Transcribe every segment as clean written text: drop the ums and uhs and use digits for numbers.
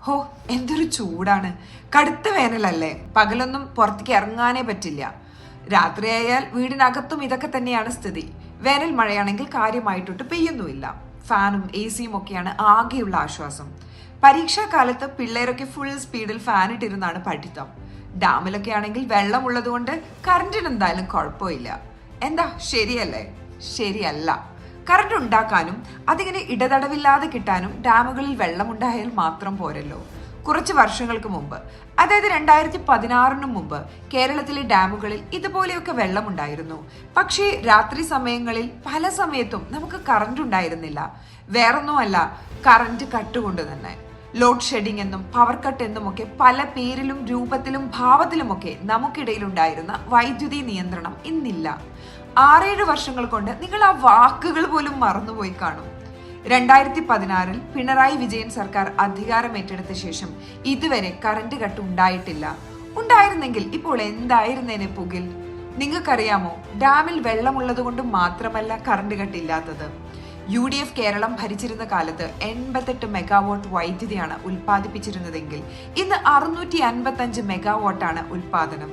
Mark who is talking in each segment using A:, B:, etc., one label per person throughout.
A: ഹോ, എന്തൊരു ചൂടാണ്. കടുത്ത വേനലല്ലേ. പകലൊന്നും പുറത്തേക്ക് ഇറങ്ങാനേ പറ്റില്ല. രാത്രിയായാൽ വീടിനകത്തും ഇതൊക്കെ തന്നെയാണ് സ്ഥിതി. വേനൽ മഴയാണെങ്കിൽ കാര്യമായിട്ടൊട്ട് പെയ്യൊന്നുമില്ല. ഫാനും AC-യും ഒക്കെയാണ് ആകെയുള്ള ആശ്വാസം. പരീക്ഷാ കാലത്ത് പിള്ളേരൊക്കെ ഫുൾ സ്പീഡിൽ ഫാൻ ഇട്ടിരുന്നാണ് പഠിത്തം. ഡാമിലൊക്കെ ആണെങ്കിൽ വെള്ളം ഉള്ളതുകൊണ്ട് കറണ്ടിന് എന്തായാലും കുഴപ്പമില്ല. എന്താ, ശരിയല്ലേ? ശരിയല്ല. കറണ്ട് ഉണ്ടാക്കാനും അതിങ്ങനെ ഇടതടവില്ലാതെ കിട്ടാനും ഡാമുകളിൽ വെള്ളമുണ്ടായാൽ മാത്രം പോരല്ലോ. കുറച്ച് വർഷങ്ങൾക്ക് മുമ്പ്, അതായത് 2016 മുമ്പ് കേരളത്തിലെ ഡാമുകളിൽ ഇതുപോലെയൊക്കെ വെള്ളമുണ്ടായിരുന്നു. പക്ഷേ രാത്രി സമയങ്ങളിൽ പല സമയത്തും നമുക്ക് കറണ്ട് ഉണ്ടായിരുന്നില്ല. വേറൊന്നുമല്ല, കറണ്ട് കട്ടുകൊണ്ട് തന്നെ. ലോഡ് ഷെഡിംഗ് എന്നും പവർ കട്ട് എന്നുമൊക്കെ പല പേരിലും രൂപത്തിലും ഭാവത്തിലുമൊക്കെ നമുക്കിടയിലുണ്ടായിരുന്ന വൈദ്യുതി നിയന്ത്രണം ഇന്നില്ല. 6-7 വർഷങ്ങൾ കൊണ്ട് നിങ്ങൾ ആ വാക്കുകൾ പോലും മറന്നുപോയി കാണും. 2016 പിണറായി വിജയൻ സർക്കാർ അധികാരം ഏറ്റെടുത്ത ശേഷം ഇതുവരെ കറണ്ട് കട്ട് ഉണ്ടായിട്ടില്ല. ഉണ്ടായിരുന്നെങ്കിൽ ഇപ്പോൾ എന്തായിരുന്നേനെ പുകിൽ. നിങ്ങൾക്കറിയാമോ, ഡാമിൽ വെള്ളമുള്ളത് കൊണ്ട് മാത്രമല്ല കറണ്ട് കട്ടില്ലാത്തത്. UDF കേരളം ഭരിച്ചിരുന്ന കാലത്ത് 88 മെഗാവാട്ട് വൈദ്യുതിയാണ് ഉൽപ്പാദിപ്പിച്ചിരുന്നതെങ്കിൽ ഇന്ന് 655 മെഗാവാട്ടാണ് ഉൽപാദനം.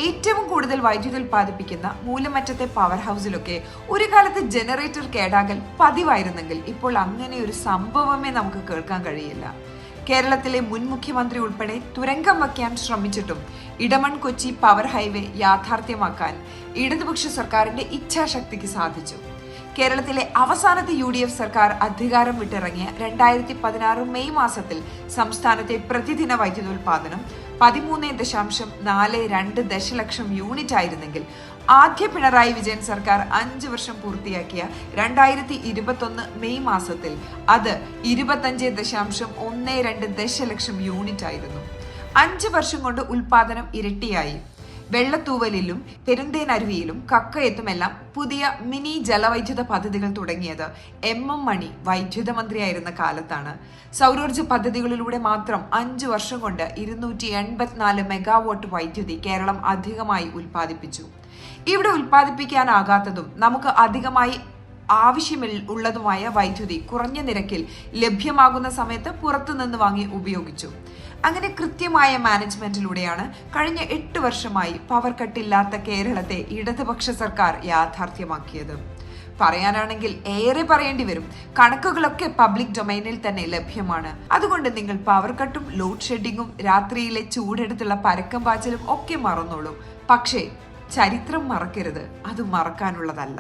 A: ഏറ്റവും കൂടുതൽ വൈദ്യുതി ഉൽപ്പാദിപ്പിക്കുന്ന മൂലമറ്റത്തെ പവർ ഹൗസിലൊക്കെ ഒരു കാലത്ത് ജനറേറ്റർ കേടാകൽ പതിവായിരുന്നെങ്കിൽ ഇപ്പോൾ അങ്ങനെ ഒരു സംഭവമേ നമുക്ക് കേൾക്കാൻ കഴിയില്ല. കേരളത്തിലെ മുൻ മുഖ്യമന്ത്രി ഉൾപ്പെടെ തുരങ്കം വയ്ക്കാൻ ശ്രമിച്ചിട്ടും ഇടമൺ കൊച്ചി പവർ ഹൈവേ യാഥാർത്ഥ്യമാക്കാൻ ഇടതുപക്ഷ സർക്കാരിന്റെ ഇച്ഛാശക്തിക്ക് സാധിച്ചു. കേരളത്തിലെ അവസാനത്തെ UDF സർക്കാർ അധികാരം വിട്ടിറങ്ങിയ 2016 മെയ് മാസത്തിൽ സംസ്ഥാനത്തെ പ്രതിദിന വൈദ്യുതോൽപാദനം 13.42 ദശലക്ഷം യൂണിറ്റ് ആയിരുന്നെങ്കിൽ ആദ്യ പിണറായി വിജയൻ സർക്കാർ 5 വർഷം പൂർത്തിയാക്കിയ 2021 മെയ് മാസത്തിൽ അത് 25.12 ദശലക്ഷം യൂണിറ്റ് ആയിരുന്നു. 5 വർഷം കൊണ്ട് ഉൽപാദനം ഇരട്ടിയായി. വെള്ളത്തൂവലിലും പെരുന്തേനരുവിയിലും കക്കയത്തുമെല്ലാം പുതിയ മിനി ജലവൈദ്യുത പദ്ധതികൾ തുടങ്ങിയത് MM മണി വൈദ്യുത മന്ത്രിയായിരുന്ന കാലത്താണ്. സൗരോർജ്ജ പദ്ധതികളിലൂടെ മാത്രം 5 വർഷം കൊണ്ട് 284 മെഗാവാട്ട് വൈദ്യുതി കേരളം അധികമായി ഉൽപ്പാദിപ്പിച്ചു. ഇവിടെ ഉൽപ്പാദിപ്പിക്കാനാകാത്തതും നമുക്ക് അധികമായി ആവശ്യമുള്ളതുമായ വൈദ്യുതി കുറഞ്ഞ നിരക്കിൽ ലഭ്യമാകുന്ന സമയത്ത് പുറത്തുനിന്ന് വാങ്ങി ഉപയോഗിച്ചു. അങ്ങനെ കൃത്യമായ മാനേജ്മെന്റിലൂടെയാണ് കഴിഞ്ഞ 8 വർഷമായി പവർ കട്ടില്ലാത്ത കേരളത്തെ ഇടതുപക്ഷ സർക്കാർ യാഥാർത്ഥ്യമാക്കിയത്. പറയാനാണെങ്കിൽ ഏറെ പറയേണ്ടി വരും. കണക്കുകളൊക്കെ പബ്ലിക് ഡൊമൈനിൽ തന്നെ ലഭ്യമാണ്. അതുകൊണ്ട് നിങ്ങൾ പവർ കട്ടും ലോഡ് ഷെഡിങ്ങും രാത്രിയിലെ ചൂടെടുത്തുള്ള പരക്കം പാച്ചിലും ഒക്കെ മറന്നോളൂ. പക്ഷേ ചരിത്രം മറക്കരുത്. അത് മറക്കാനുള്ളതല്ല.